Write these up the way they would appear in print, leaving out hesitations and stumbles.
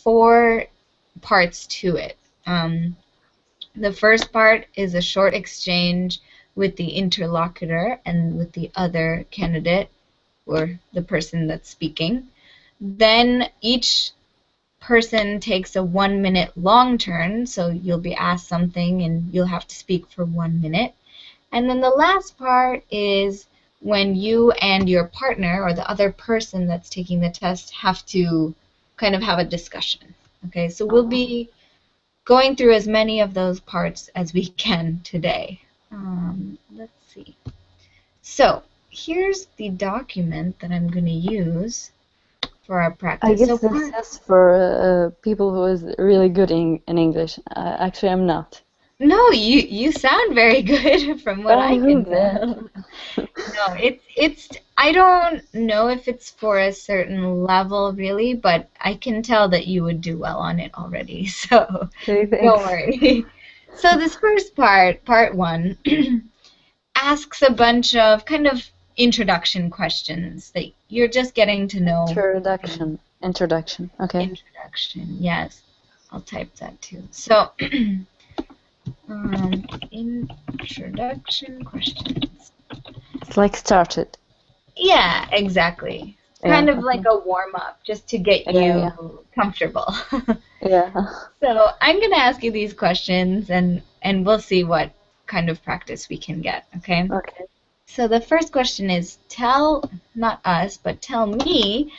4 parts to it. The first part is a short exchange with the interlocutor and with the other candidate or the person that's speaking. Then each person takes a 1-minute long turn, so you'll be asked something and you'll have to speak for 1 minute. And then the last part is when you and your partner or the other person that's taking the test have to kind of have a discussion. Okay, so we'll be going through as many of those parts as we can today. Let's see. So here's the document that I'm going to use for our practice. I guess this is for people who is really good in English. Actually, I'm not. No, you sound very good from what I can tell. No, it's I don't know if it's for a certain level really, but I can tell that you would do well on it already. So Okay, don't worry. So this first part 1, asks a bunch of kind of introduction questions that you're just getting to know. Introduction. Okay. Introduction. Yes, I'll type that too. So. Introduction questions. It's like started. Yeah, exactly. Kind of like a warm-up, just to get you comfortable. Yeah. So I'm going to ask you these questions, and we'll see what kind of practice we can get, okay? Okay. So the first question is, not us, but tell me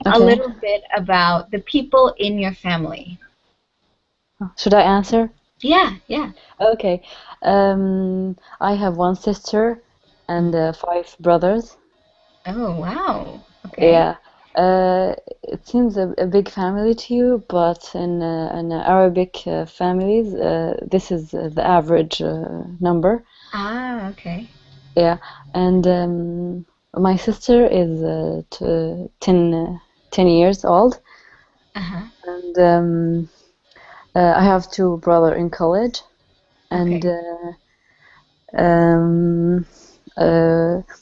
a little bit about the people in your family. Should I answer? Yeah. Okay. I have 1 sister and 5 brothers. Oh, wow. Okay. Yeah. It seems a big family to you, but in Arabic families, this is the average number. Ah, okay. Yeah. And my sister is 10 years old. Uh-huh. And I have 2 brothers in college. And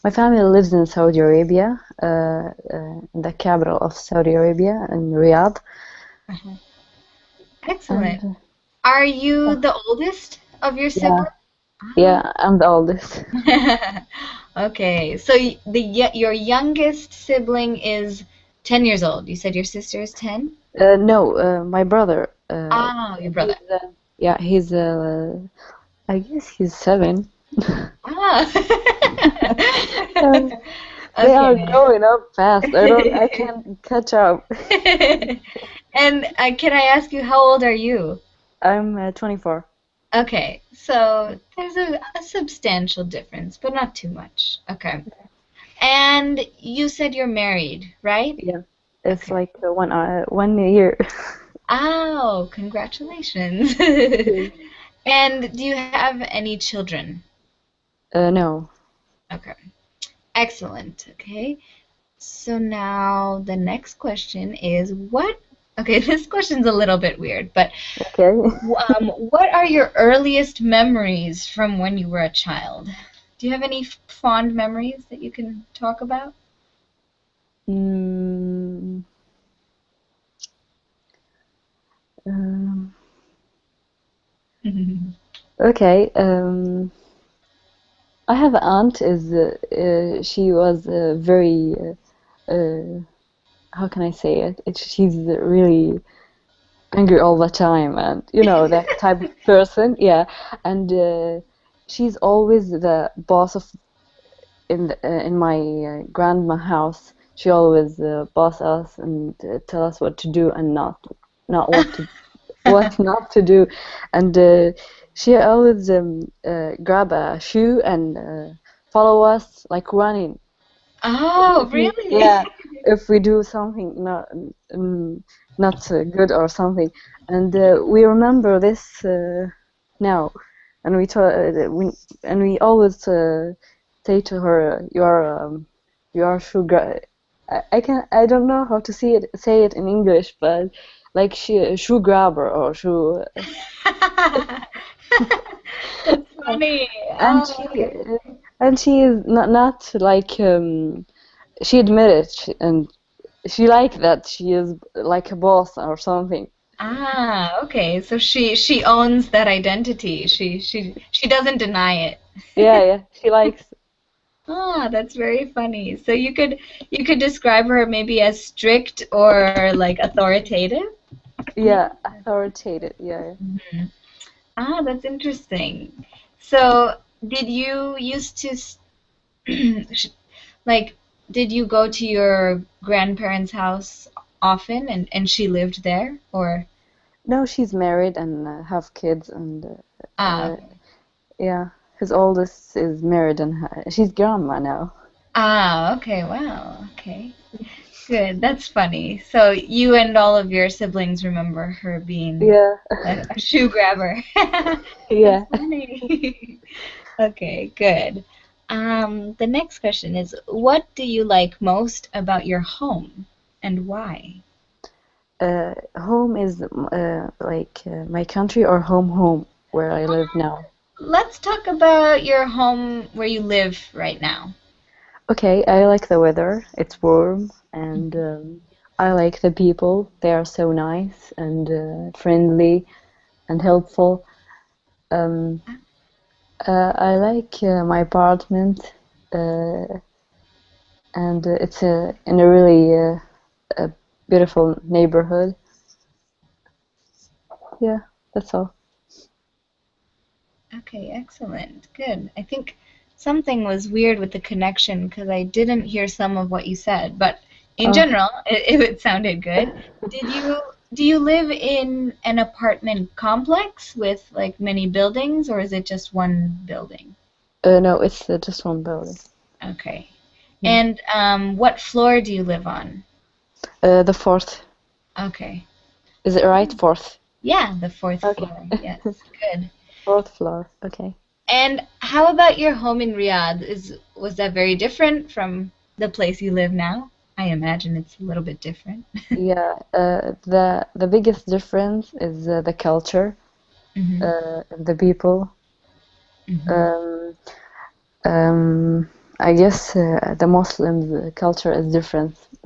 my family lives in Saudi Arabia, the capital of Saudi Arabia, in Riyadh. Excellent. And, are you the oldest of your siblings? Yeah, I'm the oldest. Okay, so your youngest sibling is 10 years old. You said your sister is 10? No, my brother. Your brother. He's I guess he's 7. They are growing up fast. I can't catch up. And can I ask you, how old are you? I'm 24. Okay, so there's a substantial difference, but not too much. Okay. And you said you're married, right? Yeah, it's like 1 year. Oh, congratulations. And do you have any children? No. Okay. Excellent. Okay. So now the next question is okay, this question's a little bit weird, but okay. What are your earliest memories from when you were a child? Do you have any fond memories that you can talk about? Okay. I have an aunt. She was very how can I say it? She's really angry all the time, and that type of person. Yeah, and she's always the boss of in my grandma house. She always boss us and tell us what to do and not what not to do, and she always grab a shoe and follow us like running. Oh, really? Yeah, if we do something not good or something, and we remember this now, and we always say to her, "You are shoe I don't know how to say it in English, but like shoe grabber or shoe." That's funny. And she is not like she admitted and she like that she is like a boss or something. Ah, okay. So she owns that identity. She doesn't deny it. Yeah, yeah, she likes. Ah, that's very funny. So you could describe her maybe as strict or like authoritative, Yeah, maybe? authoritative. Yeah. Mhm. Ah, that's interesting. So, did you used to like did you go to your grandparents' house often and she lived there or No, she's married and have kids, and ah yeah, his oldest is married and she's grandma now. okay, wow, okay. Good. That's funny. So you and all of your siblings remember her being Yeah, a shoe grabber. That's yeah. funny. Okay, good. The next question is, what do you like most about your home and why? Home is like my country or home where I live now. Let's talk about your home where you live right now. Okay, I like the weather. It's warm, and I like the people. They are so nice and friendly and helpful. Um, I like my apartment, uh, and it's in a really a beautiful neighborhood. Yeah, that's all. Okay, excellent. Good. I think something was weird with the connection because I didn't hear some of what you said, but in Oh, general, it sounded good. Did you do you live in an apartment complex with like many buildings, or is it just one building? no, it's just one building. Okay. Yeah. And what floor do you live on? The fourth. Okay. Is it right? Fourth. Yeah, the fourth Okay. floor. Yes, good. Fourth floor. Okay. And how about your home in Riyadh? Was that very different from the place you live now? I imagine it's a little bit different. Yeah. The biggest difference is the culture, Hmm. the people. Hmm. Um, I guess the Muslims culture is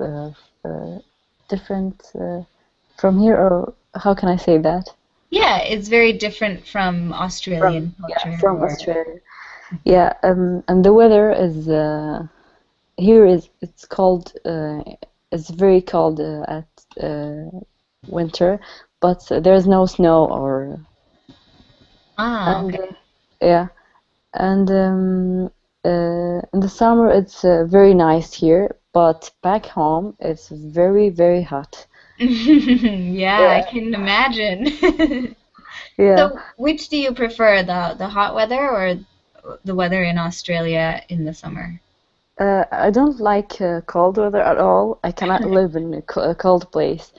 uh, different from here, or how can I say that? Yeah, it's very different from From Australian yeah, culture from or Australia. Yeah, and the weather is here is it's cold. It's very cold at winter, but there's no snow or ah, and okay. yeah, and in the summer it's very nice here, but back home it's very hot. Yeah, I Yeah, can imagine. yeah. So, which do you prefer, the hot weather or the weather in Australia in the summer? I don't like cold weather at all. I cannot live in a cold place.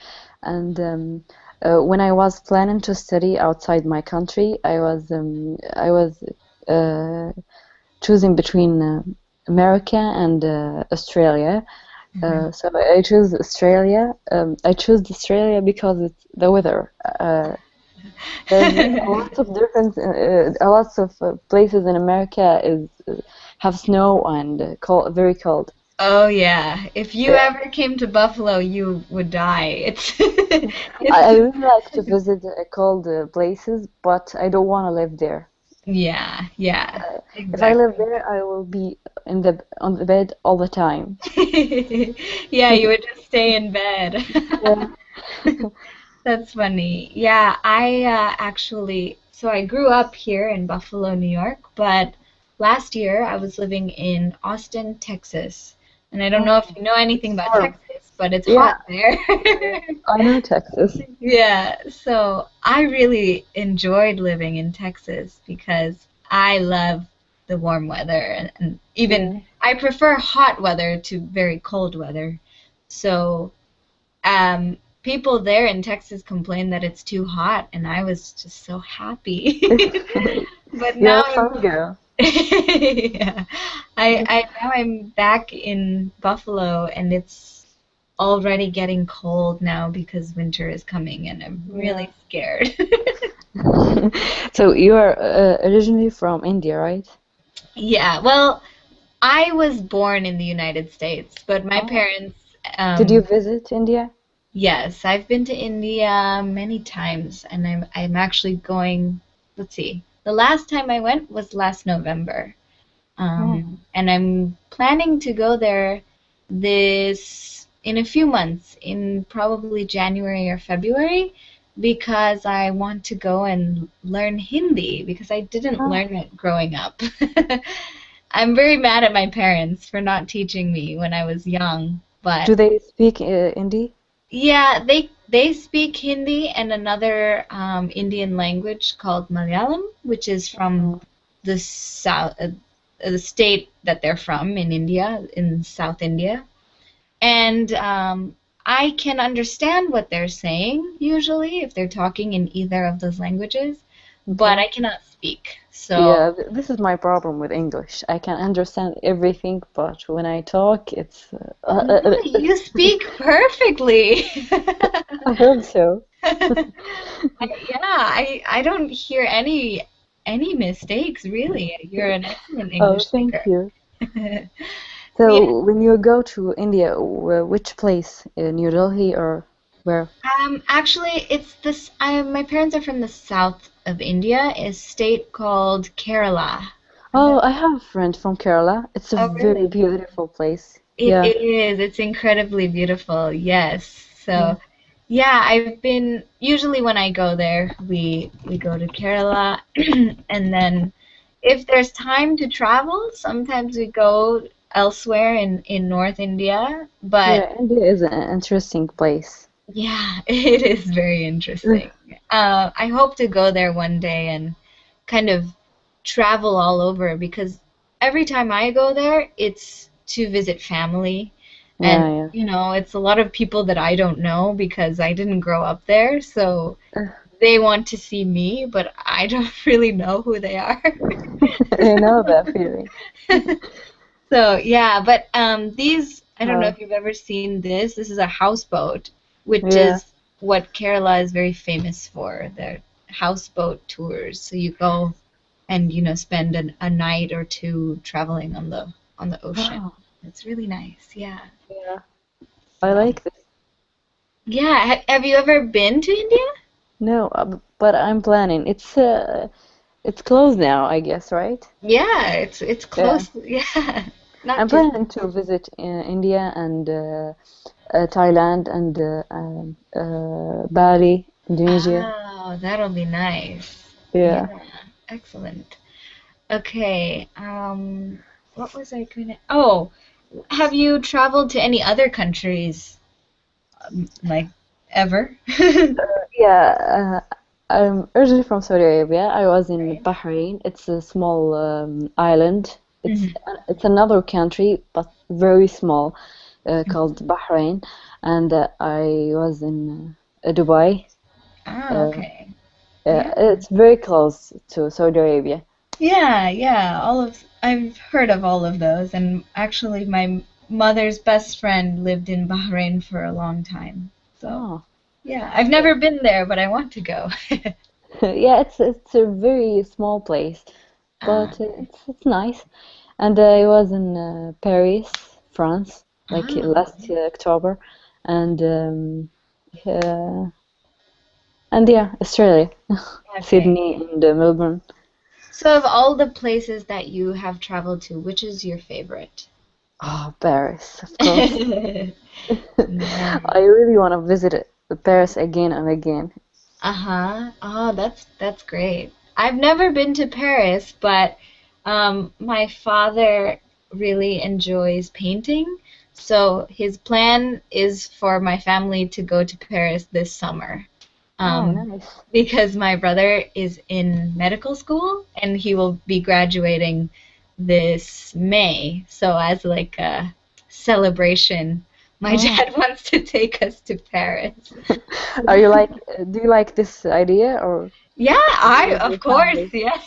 And when I was planning to study outside my country, I was uh, choosing between America and Australia. Hmm. So I chose Australia. I chose Australia because it's the weather. There's a lot of difference. A lot of places in America is have snow and cold, very cold. Oh yeah. If you Yeah. ever came to Buffalo, you would die. It's I it's really like to visit cold places, but I don't want to live there. yeah, yeah. If I live Exactly. there, I will be in the on the bed all the time. Yeah, you would just stay in bed. Yeah. That's funny. Yeah, I actually, so I grew up here in Buffalo, New York, but last year I was living in Austin, Texas. And I don't know if Oh, you know anything it's about warm. Texas, but it's Yeah, hot there. yeah. I know Texas. Yeah, so I really enjoyed living in Texas because I love the warm weather and even Yeah. I prefer hot weather to very cold weather. So people there in Texas complain that it's too hot, and I was just so happy. But You're now a fun girl. yeah, I now I'm back in Buffalo, and it's already getting cold now because winter is coming, and I'm Yeah. really scared. So you are originally from India, right? Yeah, well, I was born in the United States, but my Oh, parents Did you Um, visit India? yes, I've been to India many times, and I'm actually going. Let's see. The last time I went was last November. Oh, And I'm planning to go there this in a few months, in probably January or February, because I want to go and learn Hindi because I didn't oh. learn it growing up. I'm very mad at my parents for not teaching me when I was young, but Do they speak Hindi? yeah, they speak Hindi and another Indian language called Malayalam, which is from Oh, the south, the state that they're from in India, in South India. And I can understand what they're saying usually if they're talking in either of those languages, but okay. I cannot speak. So, Yeah, this is my problem with English. I can understand everything, but when I talk, it's. no, you speak perfectly. I hope so. Yeah, I don't hear any mistakes really. You're an excellent Oh, English thank speaker. you. Yeah. So, when you go to India, which place? New Delhi or where? Actually, it's this. My parents are from the south of India, a state called Kerala. Have you Oh, ever- I have a friend from Kerala. It's a Oh, very really? beautiful place. It Yeah. is. It's incredibly beautiful. Yes. Yeah. So, yeah, I've been usually when I go there, we go to Kerala, and then if there's time to travel, sometimes we go elsewhere in North India. But Yeah, India is an interesting place. yeah, it is very interesting. I hope to go there one day and kind of travel all over because every time I go there, it's to visit family. And, Yeah, it's a lot of people that I don't know because I didn't grow up there. So yeah. they want to see me, but I don't really know who they are. I know that feeling. So yeah, but I don't know Uh, if you've ever seen this. This is a houseboat, which yeah. is what Kerala is very famous for. Their houseboat tours. So you go and spend a night or two traveling on the ocean. Oh, It's really nice. Yeah. yeah. I So like this. yeah, have you ever been to India? No, but I'm planning. It's closed now, I guess, right? Yeah, it's Yeah. close. Yeah, not I'm too. planning to visit India and Thailand and Bali, Indonesia. Oh, that'll be nice. Yeah, Yeah. excellent. Okay. What was I gonna? Oh, have you traveled to any other countries, like ever? Yeah, I'm originally from Saudi Arabia. I was in Right. Bahrain. It's a small island. It's Hmm. it's another country, but very small, called Bahrain. And I was in Dubai. Oh, Uh, okay. Yeah. it's very close to Saudi Arabia. Yeah, yeah. I've heard of all of those, and actually, my mother's best friend lived in Bahrain for a long time. So, Oh, yeah, I've yeah. never been there, but I want to go. Yeah, it's a very small place, Ah, but it's nice. And I was in Paris, France, like ah, last October, and uh, and yeah, Australia, okay. Sydney and Melbourne. So, of all the places that you have traveled to, which is your favorite? Oh, Paris, of course. Nice. I really want to visit Paris again and again. Uh-huh. Oh, that's great. I've never been to Paris, but my father really enjoys painting, so his plan is for my family to go to Paris this summer. Oh, Um, nice. because my brother is in medical school and he will be graduating this May. So as like a celebration, my Oh, dad wants to take us to Paris. are you like? Do you like this idea or Yeah, to go I with of your course, family? yeah.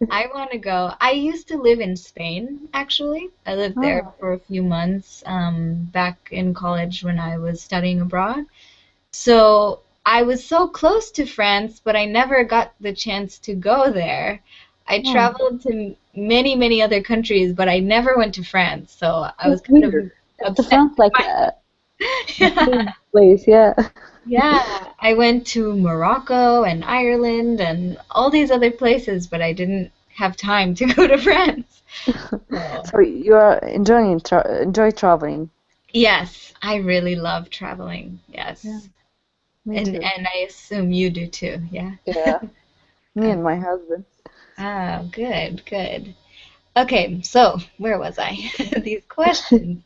I want to go. I used to live in Spain, actually. I lived there Oh, for a few months, back in college when I was studying abroad. So I was so close to France, but I never got the chance to go there. I oh, traveled to many, many other countries, but I never went to France. So I was that's kind of weird. It's a upset France with like myself. A famous place, yeah. Yeah, I went to Morocco and Ireland and all these other places, but I didn't have time to go to France. So, So you are enjoy traveling. yes, I really love traveling. Yeah, Yes. me And too. and I assume you do too. Yeah. Yeah, me Uh, and my husband. Oh, good, good. Okay, so where was I? These questions.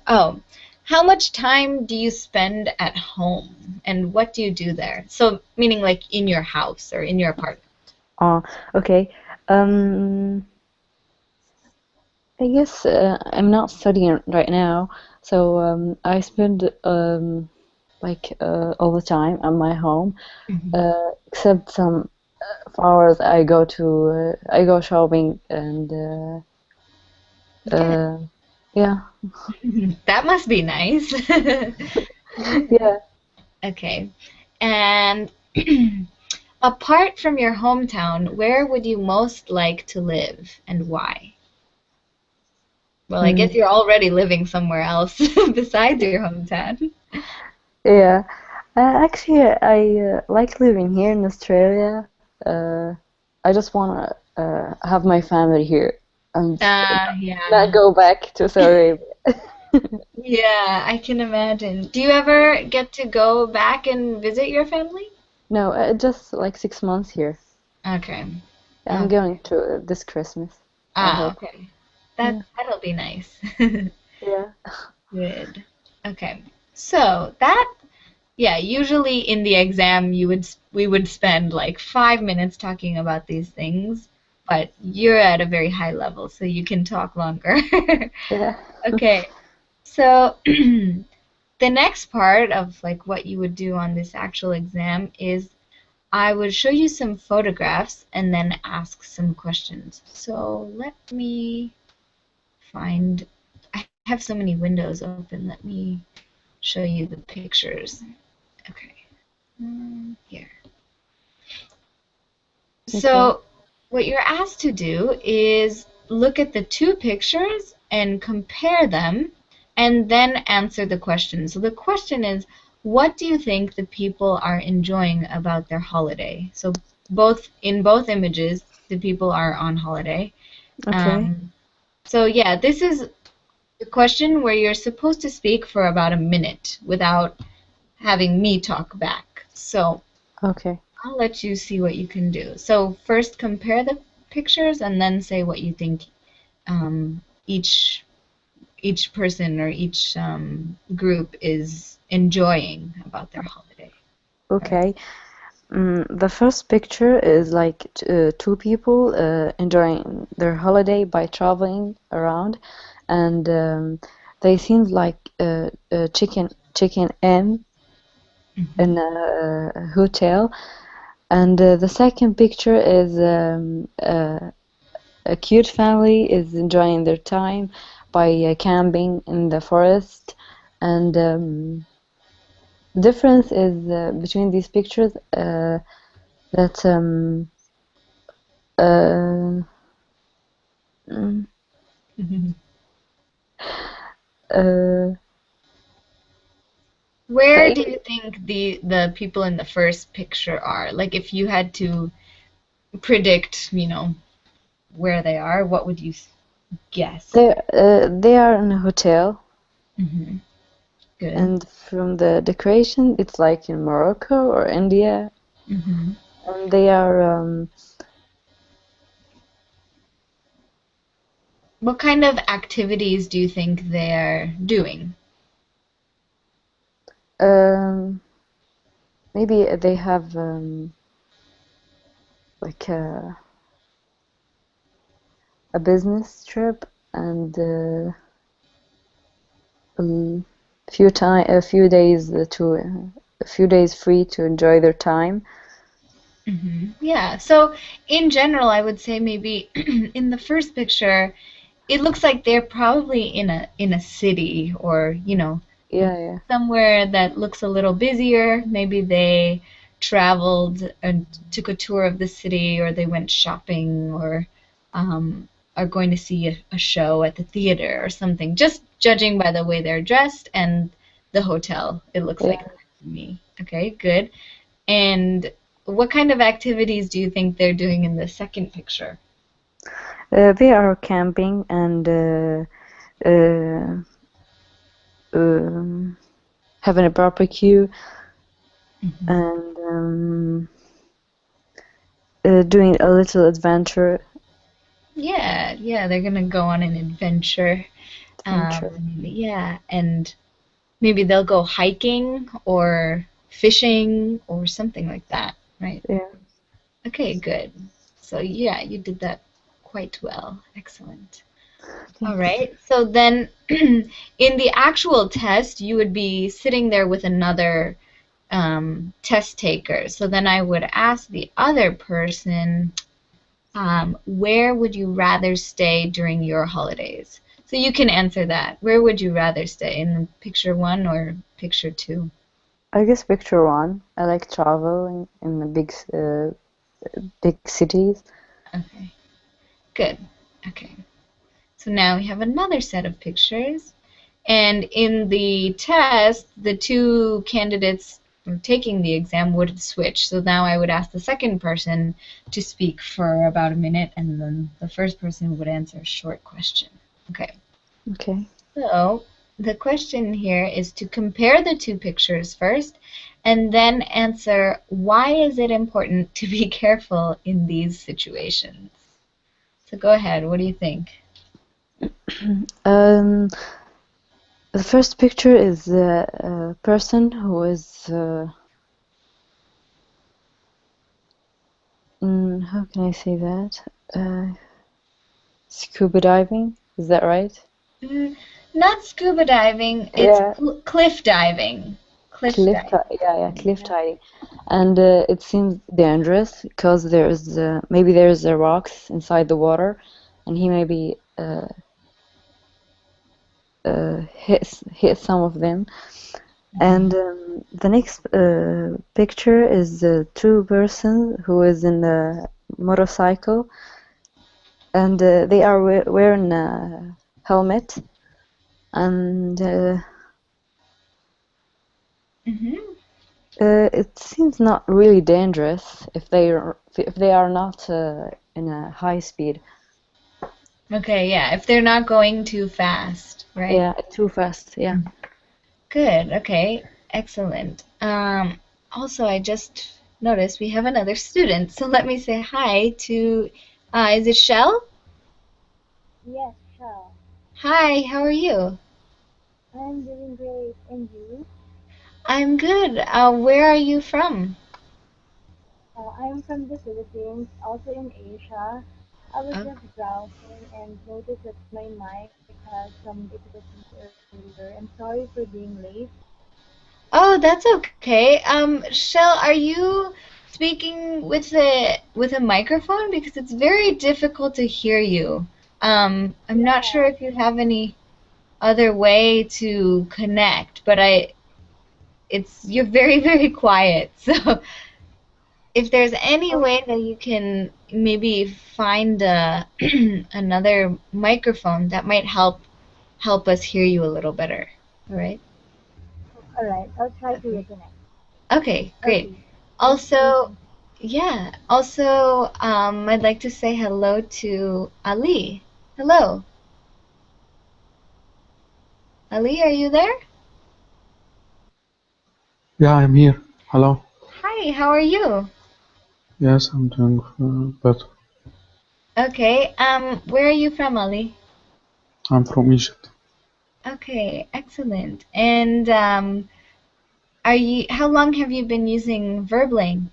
Oh, how much time do you spend at home and what do you do there? So, meaning like in your house or in your apartment. Oh, okay. Um, I guess I'm not studying right now, so I spend all the time at my home, Mhm. except some hours I go shopping and Good. uh, yeah, That must be nice. yeah. Okay. And apart from your hometown, where would you most like to live and why? Well, I Mm, guess you're already living somewhere else besides your hometown. yeah. Actually, I like living here in Australia. Uh, I just wanna have my family here and not Yeah. go back to Saudi Arabia. Yeah, I can imagine. Do you ever get to go back and visit your family? No, just like 6 months here. Okay. I'm Oh, going to this Christmas, I hope. okay. Yeah, That'll be nice. yeah. Good. Okay. So that, yeah, usually in the exam we would spend like 5 minutes talking about these things, but you're at a very high level, so you can talk longer. Yeah. Okay. So the next part of like what you would do on this actual exam is I would show you some photographs and then ask some questions. So let me find, I have so many windows open. Let me show you the pictures. Okay, here. Okay. So what you're asked to do is look at the two pictures and compare them and then answer the question. So the question is, what do you think the people are enjoying about their holiday? So both images, the people are on holiday. Okay. Um, so yeah, this is a question where you're supposed to speak for about a minute without having me talk back. So Okay. I'll let you see what you can do. So first compare the pictures and then say what you think um, each person or each group is enjoying about their holiday. All right. Okay. The first picture is like two people enjoying their holiday by traveling around, and they seemed like chicken in Mhm. a hotel. And the second picture is a cute family is enjoying their time by camping in the forest. And difference is between these pictures that uh, mm, uh, Where do the, you think the people in the first picture are? Like if you had to predict, where they are, what would you guess? they are in a hotel, Hmm. Good. and from the decoration, it's like in Morocco or India, Hmm. and they are What kind of activities do you think they're doing? um, maybe they have like a business trip and um, a few days a few days free to enjoy their time. Yeah. So in general, I would say maybe in the first picture, it looks like they're probably in a city or, Yeah, yeah. somewhere that looks a little busier. Maybe they traveled and took a tour of the city or they went shopping or are going to see a show at the theater or something, just judging by the way they're dressed and the hotel. It looks like Yeah. that to me. Okay, good. And what kind of activities do you think they're doing in the second picture? They are camping and uh, um, having a barbecue and doing a little adventure. Yeah, yeah, they're gonna go on an adventure. Adventure. Yeah, and maybe they'll go hiking or fishing or something like that, right? Yeah. Okay, good. So yeah, you did that quite well. Excellent. All Thanks. right. So then in the actual test, you would be sitting there with another test taker. So then I would ask the other person, where would you rather stay during your holidays? So you can answer that. Where would you rather stay, in picture one or picture two? I guess picture one. I like traveling in the big cities. Okay, good. Okay. So now we have another set of pictures. And in the test, the two candidates taking the exam would switch. So now I would ask the second person to speak for about a minute, and then the first person would answer a short question. Okay. Okay. So the question here is to compare the two pictures first, and then answer why is it important to be careful in these situations. So go ahead. What do you think? Um, the first picture is a person who is how can I say that? Uh, Scuba diving. Is that right? Mm, Not scuba diving, it's Yeah. cliff diving. Cliff diving. Yeah, cliff Yeah. diving, and it seems dangerous because maybe there's rocks inside the water, and he maybe hit some of them. And the next picture is the two person who is in the motorcycle, and they are wearing a helmet, and hmm it seems not really dangerous if they are not in a high speed. Okay, yeah, if they're not going too fast, right? Yeah, too fast. Yeah. Good, okay, excellent. Also, I just noticed we have another student, so let me say hi to, is it Shell? Yes, sure. Hi, how are you? I'm doing great. And you? I'm good. Where are you from? I'm from the Philippines, also in Asia. I was Oh, just browsing and noticed that my mic has some difficulties earlier. I'm sorry for being late. oh, that's okay. Shell, are you speaking with a microphone? Because it's very difficult to hear you. I'm not sure Yeah. if you have any other way to connect, but you're very, very quiet. So if there's any Oh, way that you can maybe find another microphone, that might help us hear you a little better. All right? all right. I'll try to Okay. reconnect. Okay, great. Okay. Thank you. Also, yeah, also, I'd like to say hello to Ali. Hello. Ali, are you there? Yeah, I'm here. Hello. Hi, how are you? Yes, I'm doing better. Okay, where are you from, Ali? I'm from Egypt. Okay, excellent. And how long have you been using Verbling?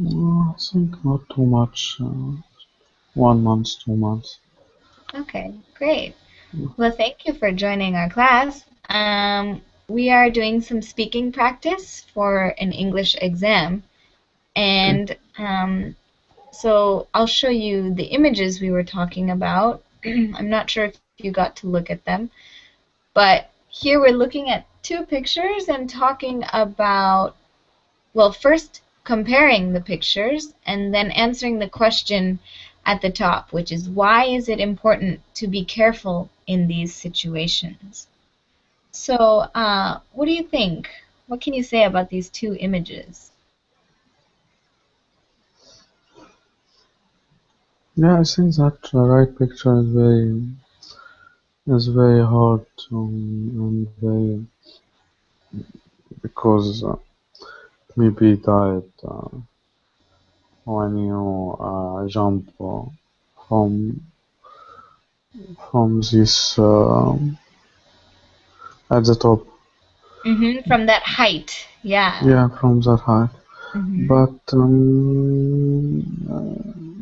I think not too much. 1 month, 2 months. Okay, great. Well, thank you for joining our class. We are doing some speaking practice for an English exam, Okay. and so I'll show you the images we were talking about. I'm not sure if you got to look at them, but here we're looking at two pictures and talking about, well, first comparing the pictures and then answering the question at the top, which is why is it important to be careful in these situations? So, what do you think? What can you say about these two images? Yeah, I think that the right picture is very hard to and very because maybe died when you jump from this at the top. From that height, yeah. Yeah, from that height. Mm-hmm. But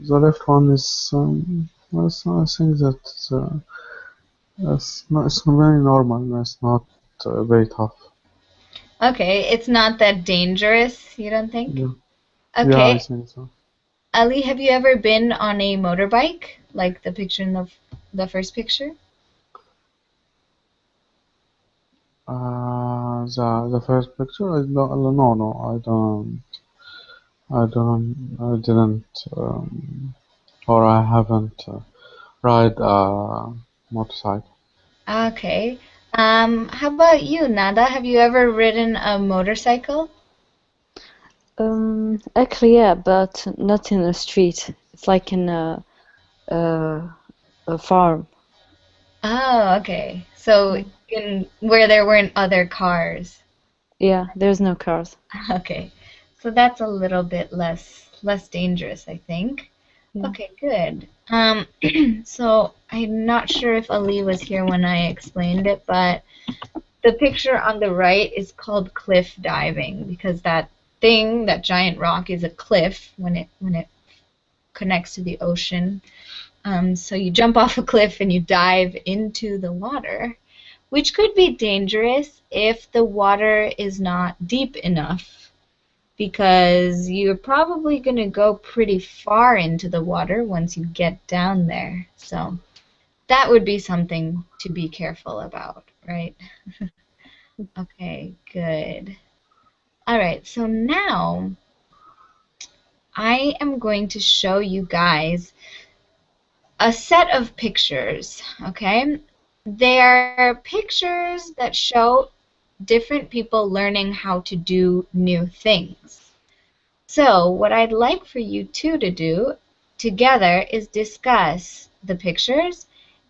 the left one is I think that it's very normal. It's not very tough. Okay, it's not that dangerous, you don't think? Yeah, yeah, I Okay, think so. Ali, have you ever been on a motorbike, like the picture in the first picture? The first picture, no, no, I didn't, or I haven't ride a motorcycle. Okay. How about you, Nada? Have you ever ridden a motorcycle? Actually, yeah, but not in a street. It's like in a, a farm. Oh, okay. So Yeah, in where there weren't other cars. yeah, there's no cars. Okay. So that's a little bit less dangerous, I think. Yeah. Okay, good. So I'm not sure if Ali was here when I explained it, but the picture on the right is called cliff diving because that thing, that giant rock, is a cliff when it connects to the ocean. So you jump off a cliff and you dive into the water, which could be dangerous if the water is not deep enough because you're probably going to go pretty far into the water once you get down there. So that would be something to be careful about, right? Okay, good. All right, so now I am going to show you guys a set of pictures, okay? They're pictures that show different people learning how to do new things. So, what I'd like for you two to do together is discuss the pictures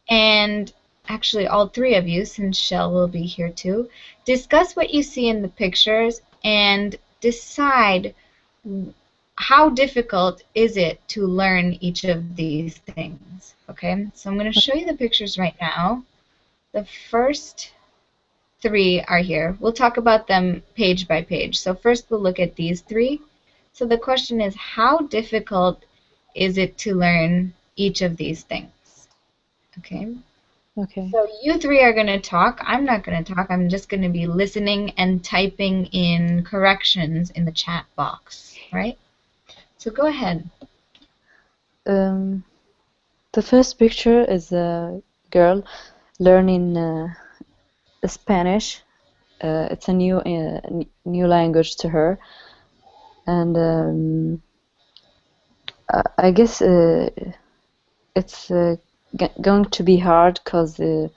and actually all three of you, since Shell will be here too, discuss what you see in the pictures and decide how difficult is it to learn each of these things. Okay, so I'm going to show you the pictures right now. The first three are here. We'll talk about them page by page. So first we'll look at these three. So the question is, how difficult is it to learn each of these things? Okay. Okay. So you three are going to talk. I'm not going to talk. I'm just going to be listening and typing in corrections in the chat box, right? So go ahead. Um, the first picture is a girl learning Spanish. It's a new language to her, and I guess it's going to be hard because uh,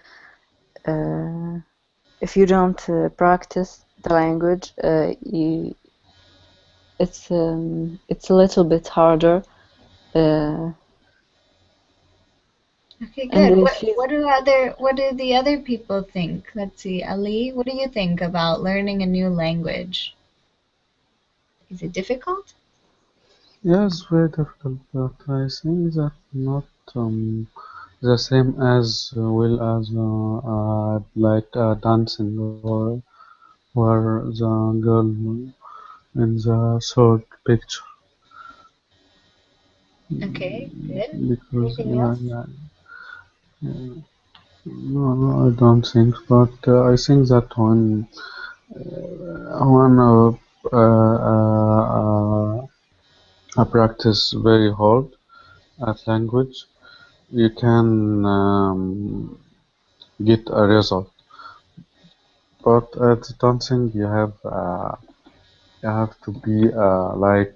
if you don't practice the language, it's a little bit harder. Uh, Okay, and good. What she's what do the other people think? Let's see, Ali, what do you think about learning a new language? Is it difficult? Yeah, it's very difficult, but I think that not the same as well as like dancing or where the girl in the third picture Okay, good. because Anything else? no, I don't think, but I think that when I practice very hard at language, you can get a result. But at dancing, you have to be like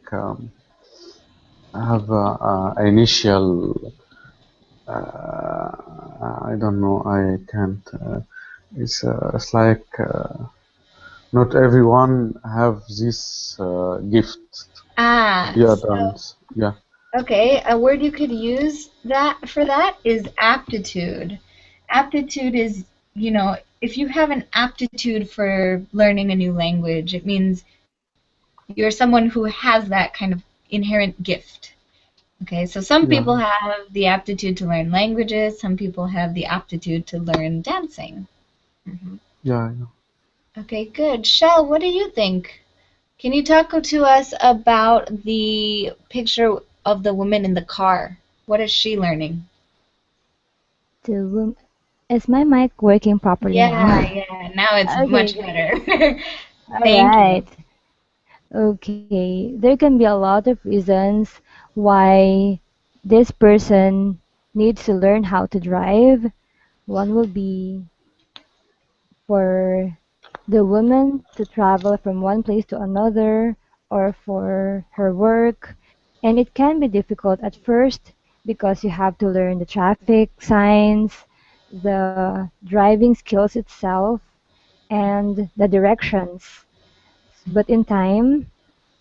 have a initial. I don't know. I can't. It's like not everyone have this gift to Ah, be a so dance. Yeah, okay, a word you could use that for that is aptitude. Aptitude is, if you have an aptitude for learning a new language, it means you're someone who has that kind of inherent gift. Okay, so some yeah, people have the aptitude to learn languages, some people have the aptitude to learn dancing. Mhm. yeah, yeah. Okay, good. Shell, what do you think? Can you talk to us about the picture of the woman in the car? What is she learning? The room. Is my mic working properly Yeah, now? yeah. Now it's Okay, much great. better. All Thank you. right. Okay. There can be a lot of reasons why this person needs to learn how to drive. One will be for the woman to travel from one place to another or for her work. And it can be difficult at first because you have to learn the traffic signs, the driving skills itself, and the directions. But in time,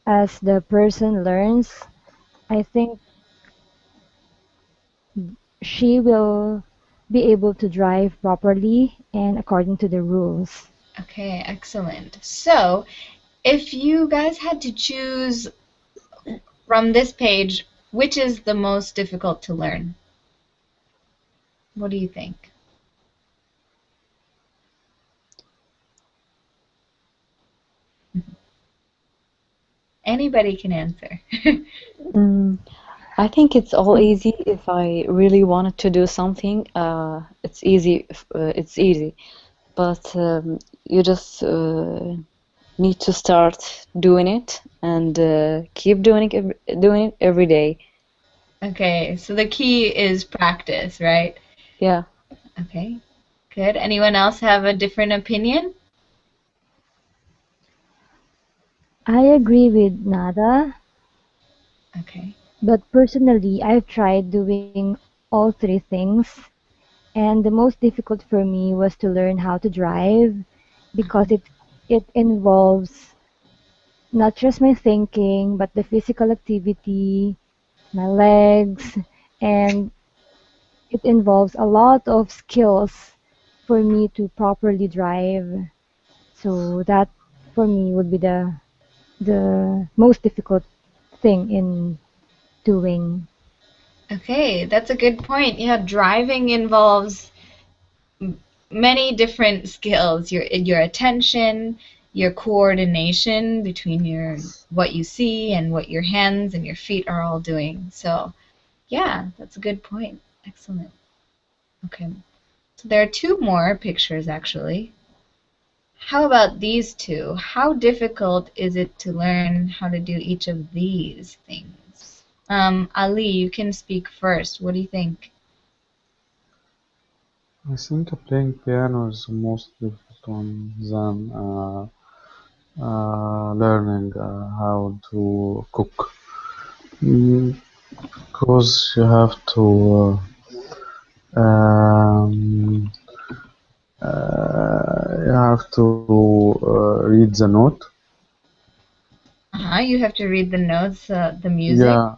as the person learns, I think she will be able to drive properly and according to the rules. Okay, excellent. So, if you guys had to choose from this page, which is the most difficult to learn? What do you think? Anybody can answer. Mm, I think it's all easy if I really wanted to do something. It's easy. It's easy, but you just need to start doing it and keep doing it every day. Okay, so the key is practice, right? Yeah. Okay, good. Anyone else have a different opinion? I agree with Nada, Okay. but personally, I've tried doing all three things, and the most difficult for me was to learn how to drive because it involves not just my thinking, but the physical activity, my legs, and it involves a lot of skills for me to properly drive. So that for me would be the most difficult thing in doing. Okay, that's a good point. Yeah, driving involves many different skills. Your attention, your coordination between your what you see and what your hands and your feet are all doing. So, yeah, that's a good point. Excellent. Okay. So there are two more pictures actually. How about these two? How difficult is it to learn how to do each of these things? Ali, you can speak first. What do you think? I think playing piano is the most difficult one than learning how to cook. Because you have to um, read the note. Uh-huh, you have to read the notes, the music. Yeah,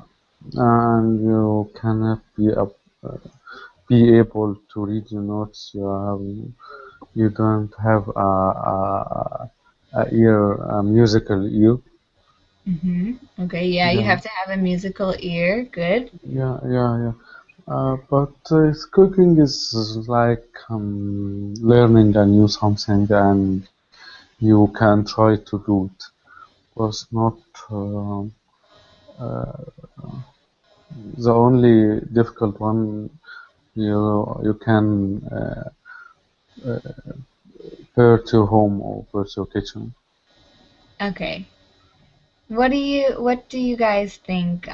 and you cannot be able to read the notes. You don't have a musical ear. Okay, yeah, you Yeah, have to have a musical ear. Good. yeah. But cooking is like learning a new something, and you can try to do it. Was not uh, the only difficult one. You can pair to home or pair to kitchen. Okay. What do you guys think?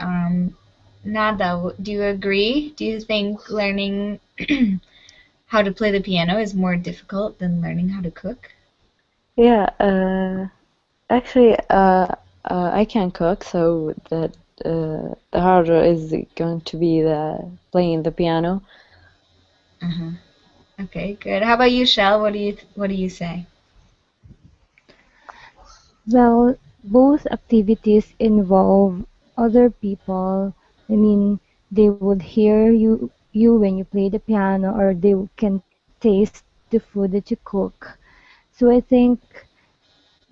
Nada, do you agree? Do you think learning how to play the piano is more difficult than learning how to cook? Yeah. Actually, I can cook, so that the harder is going to be the playing the piano. Uh-huh. Okay, good. How about you, Shell? What do you say? Well, both activities involve other people. I mean, they would hear you when you play the piano, or they can taste the food that you cook. So I think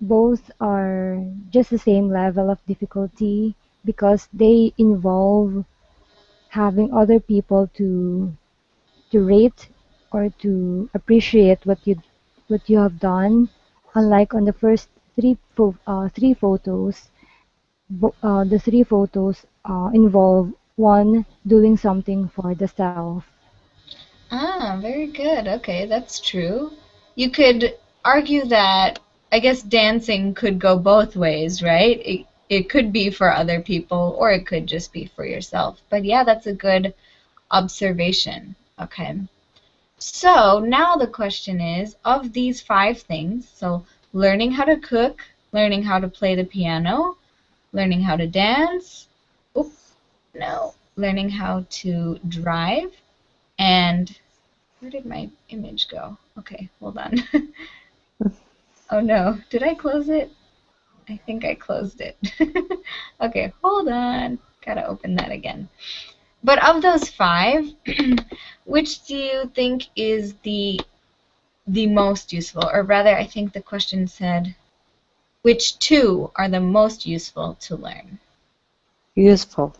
both are just the same level of difficulty because they involve having other people to rate or to appreciate what you have done. Unlike on the first three photos, the three photos involve one doing something for the self. Ah, very good. Okay, that's true. You could argue that I guess dancing could go both ways, right? It could be for other people or it could just be for yourself. But yeah, that's a good observation. Okay. So now the question is, of these five things, so learning how to cook, learning how to play the piano, learning how to dance, oop, no, learning how to drive, and where did my image go? Okay, hold on. Oh no, did I close it? I think I closed it. Okay, hold on. Gotta open that again. But of those five, which do you think is the most useful? Or rather, I think the question said, which two are the most useful to learn? Useful.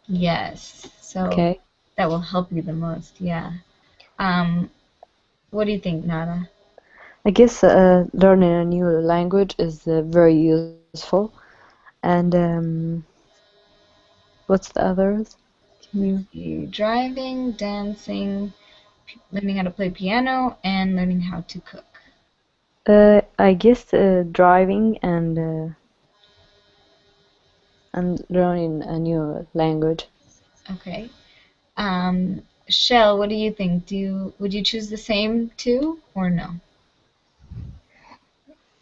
Yes. So Okay. that will help you the most. Yeah. Um, what do you think, Nada? I guess learning a new language is very useful. And what's the others? Can Let's you? see. Driving, dancing, learning how to play piano, and learning how to cook. I guess driving and learning a new language. Okay. Shell, what do you think? Would you choose the same too, or no?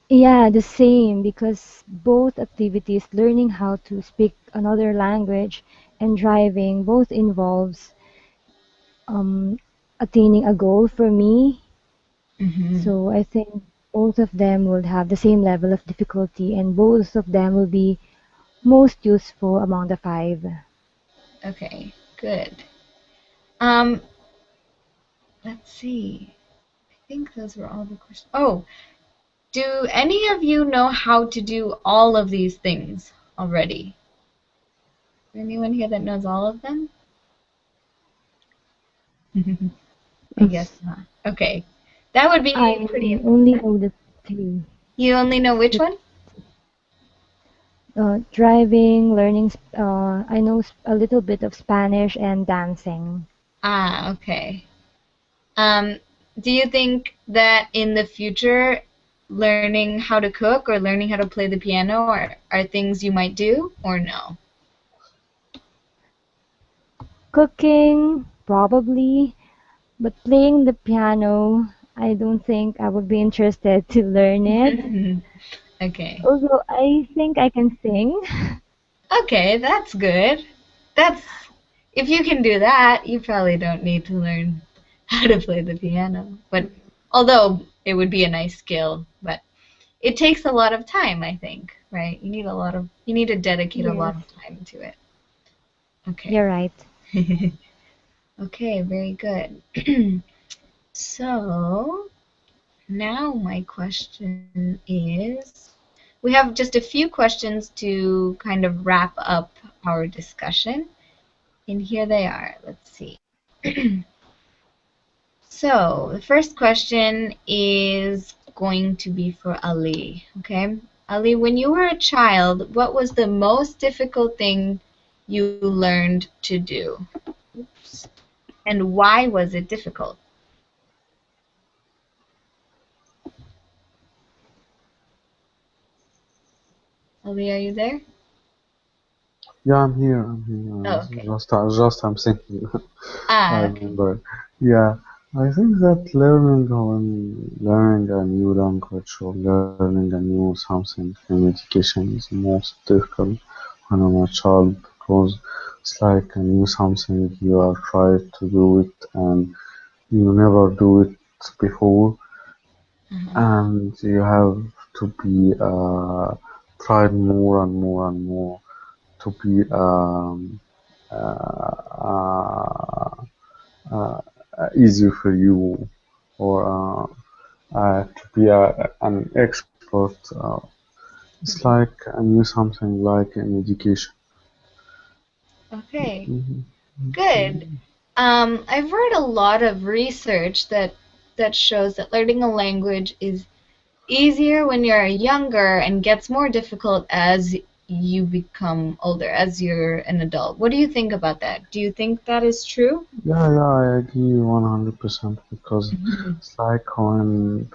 Yeah, the same because both activities, learning how to speak another language and driving, both involves um, attaining a goal for me. Mm-hmm. So I think both of them will have the same level of difficulty and both of them will be most useful among the five. Okay, good. Um, let's see. I think those were all the questions. Oh, do any of you know how to do all of these things already? Anyone here that knows all of them? I Mm. guess not. Okay. That would be I pretty only impressive. know the three. You only know which The one? driving, learning. I know a little bit of Spanish and dancing. Ah, okay. Um, do you think that in the future, learning how to cook or learning how to play the piano are things you might do or no? Cooking, probably, but playing the piano, I don't think I would be interested to learn it. Okay. Although I think I can sing. Okay, that's good. That's if you can do that, you probably don't need to learn how to play the piano. But although it would be a nice skill, but it takes a lot of time, I think, right? You need to dedicate a Yes, lot of time to it. Okay. you're right. Okay, very good. So now my question is, we have just a few questions to kind of wrap up our discussion. And here they are. Let's see. So the first question is going to be for Ali. Okay. Ali, when you were a child, what was the most difficult thing you learned to do? Oops. And why was it difficult? Ali, are you there? Yeah, I'm here. I'm here. Oh, okay. Just I'm thinking. I Ah, okay. remember. Yeah, I think that learning a new language or learning a new something in education is most difficult when I'm a child. because it's like a new something you are trying to do it and you never do it before, Uh-huh. and you have to be tried more and more and more to be uh, uh, easier for you, or to be an expert. It's Mhm. like a new something like an education. Okay, Mhm. good. I've read a lot of research that shows that learning a language is easier when you're younger and gets more difficult as you become older, as you're an adult. What do you think about that? Do you think that is true? Yeah, I agree 100% because Mhm. it's like when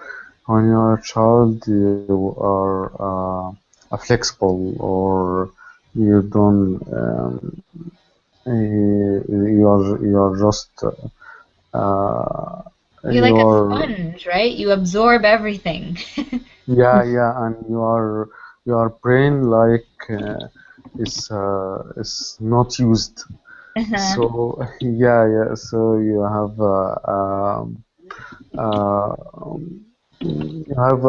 you're a child, you are flexible, or you don't you are just uh, You're you like a are sponge, right? You absorb everything. yeah, and your brain like is not used. Uh-huh. So yeah, so you have uh, you have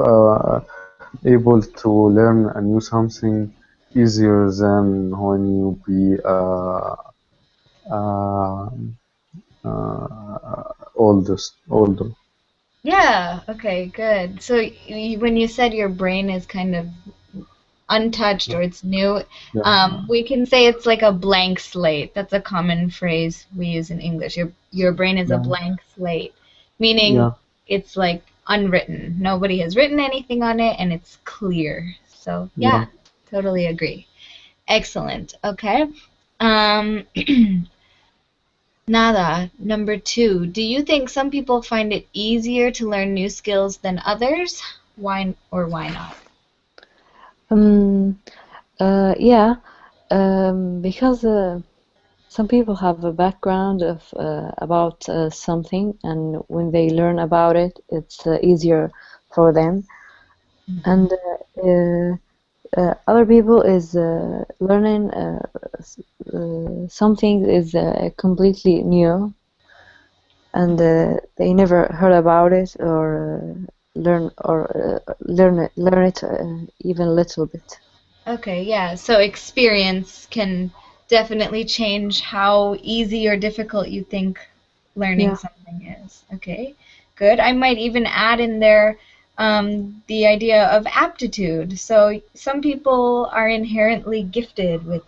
able to learn a new something easier than when you be uh, older. Yeah, okay, good. So when you said your brain is kind of untouched or it's new, Yeah, we can say it's like a blank slate. That's a common phrase we use in English. Your brain is a yeah, blank slate, meaning yeah, it's like unwritten. Nobody has written anything on it and it's clear. So yeah. yeah, totally agree. Excellent. Okay. Um, Nada, number two. Do you think some people find it easier to learn new skills than others? Why or why not? Um, yeah, because some people have a background of about something, and when they learn about it, it's easier for them. Hmm. And other people is learning something is completely new, and they never heard about it or learn it even a little bit. Okay, yeah. So experience can definitely change how easy or difficult you think learning Yeah, something is. Okay, good. I might even add in there the idea of aptitude. So some people are inherently gifted with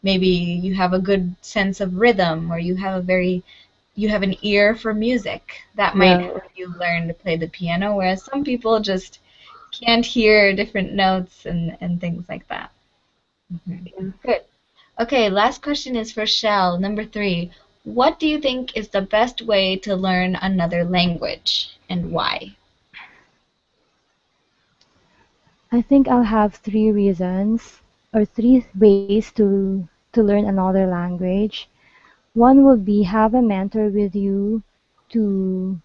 maybe you have a good sense of rhythm or you have an ear for music that might yeah, help you learn to play the piano, whereas some people just can't hear different notes and things like that. Mhm. yeah. Good. Okay, last question is for Shell. Number three. What do you think is the best way to learn another language and why? I think I'll have three reasons or three ways to learn another language. One would be have a mentor with you to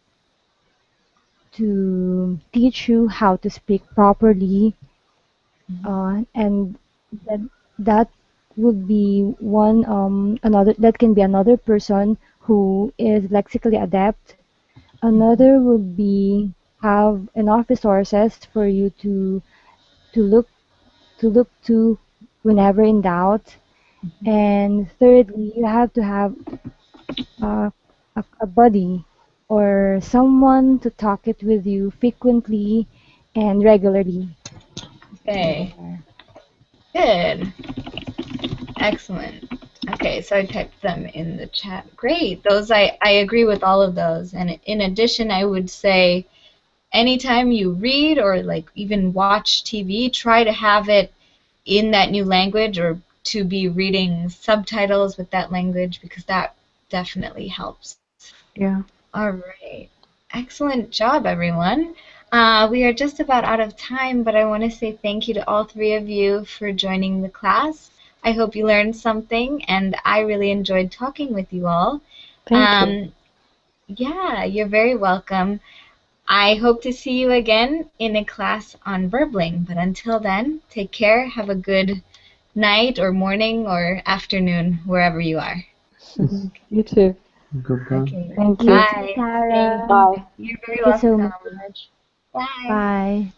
teach you how to speak properly, and that that would be one another that can be another person who is lexically adept. Another would be have enough resources for you to look to whenever in doubt. And thirdly, you have to have uh, a buddy or someone to talk it with you frequently and regularly. Okay, There. good. Excellent. Okay, so I typed them in the chat. Great. I agree with all of those. And in addition, I would say anytime you read or like even watch TV, try to have it in that new language or to be reading subtitles with that language because that definitely helps. Yeah. All right. Excellent job, everyone. We are just about out of time, but I want to say thank you to all three of you for joining the class. I hope you learned something, and I really enjoyed talking with you all. Thank you. Um, yeah, you're very welcome. I hope to see you again in a class on Verbling, but until then, take care, have a good night or morning or afternoon, wherever you are. You too. Goodbye. Okay. Thank You you. too, Bye. Sarah. Bye. You're very Thank you so welcome. much. Bye. Bye.